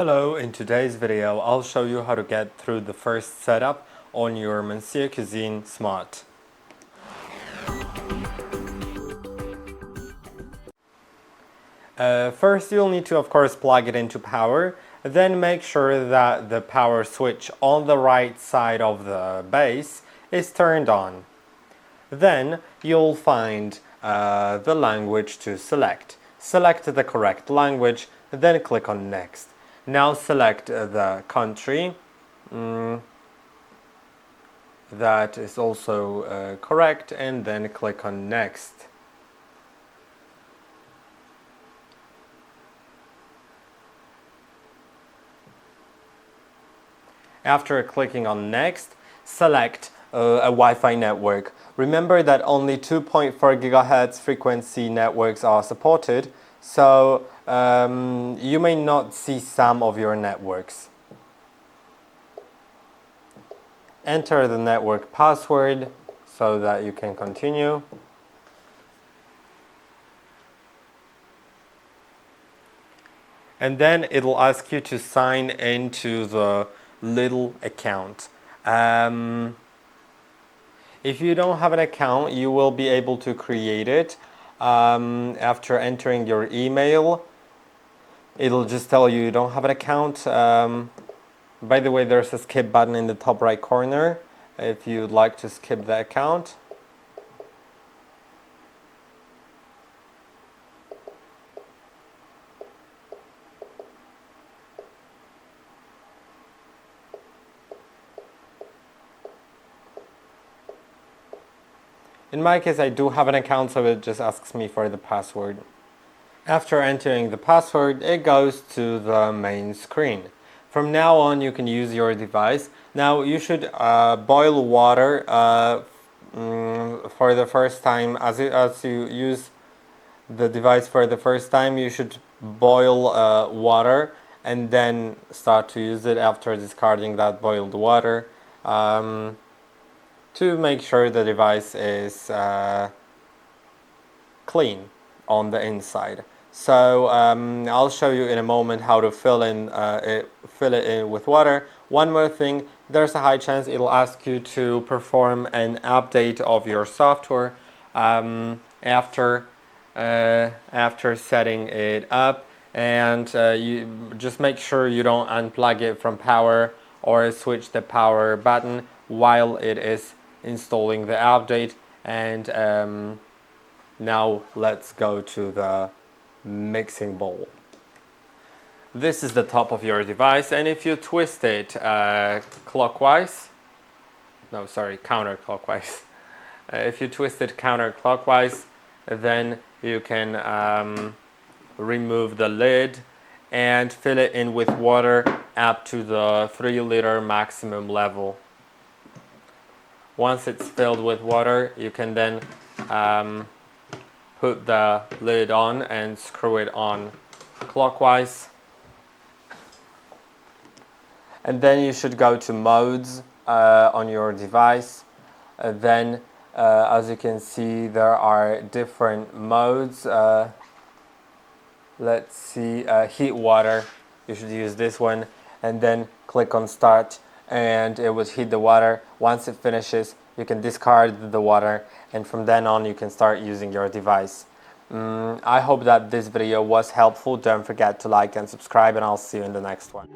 Hello, in today's video I'll show you how to get through the first setup on your Monsieur Cuisine Smart. First you'll need to of course plug it into power, then make sure that the power switch on the right side of the base is turned on. Then you'll find the language to select. Select the correct language, then click on Next. Now select the country that is also correct, and then click on Next. After clicking on Next, select a Wi-Fi network. Remember that only 2.4 GHz frequency networks are supported, so you may not see some of your networks. Enter the network password so that you can continue. And then it'll ask you to sign into the little account. If you don't have an account, you will be able to create it after entering your email. It'll just tell you don't have an account. By the way, there's a skip button in the top right corner if you'd like to skip the account. In my case, I do have an account, so it just asks me for the password. After entering the password, it goes to the main screen. From now on, you can use your device. Now, you should boil water for the first time. As you use the device for the first time, you should boil water and then start to use it after discarding that boiled water. To make sure the device is clean on the inside. So I'll show you in a moment how to fill it in with water. One more thing, there's a high chance it'll ask you to perform an update of your software after setting it up, and you just make sure you don't unplug it from power or switch the power button while it is installing the update. And now let's go to the mixing bowl. This is the top of your device, and if you twist it counterclockwise, if you twist it counterclockwise, then you can remove the lid and fill it in with water up to the 3-liter maximum level. Once it's filled with water, you can then put the lid on and screw it on clockwise. And then you should go to modes on your device. Then, as you can see, there are different modes. Let's see, heat water. You should use this one, and then click on start, and it will heat the water. Once it finishes, you can discard the water, and from then on you can start using your device. I hope that this video was helpful. Don't forget to like and subscribe, and I'll see you in the next one.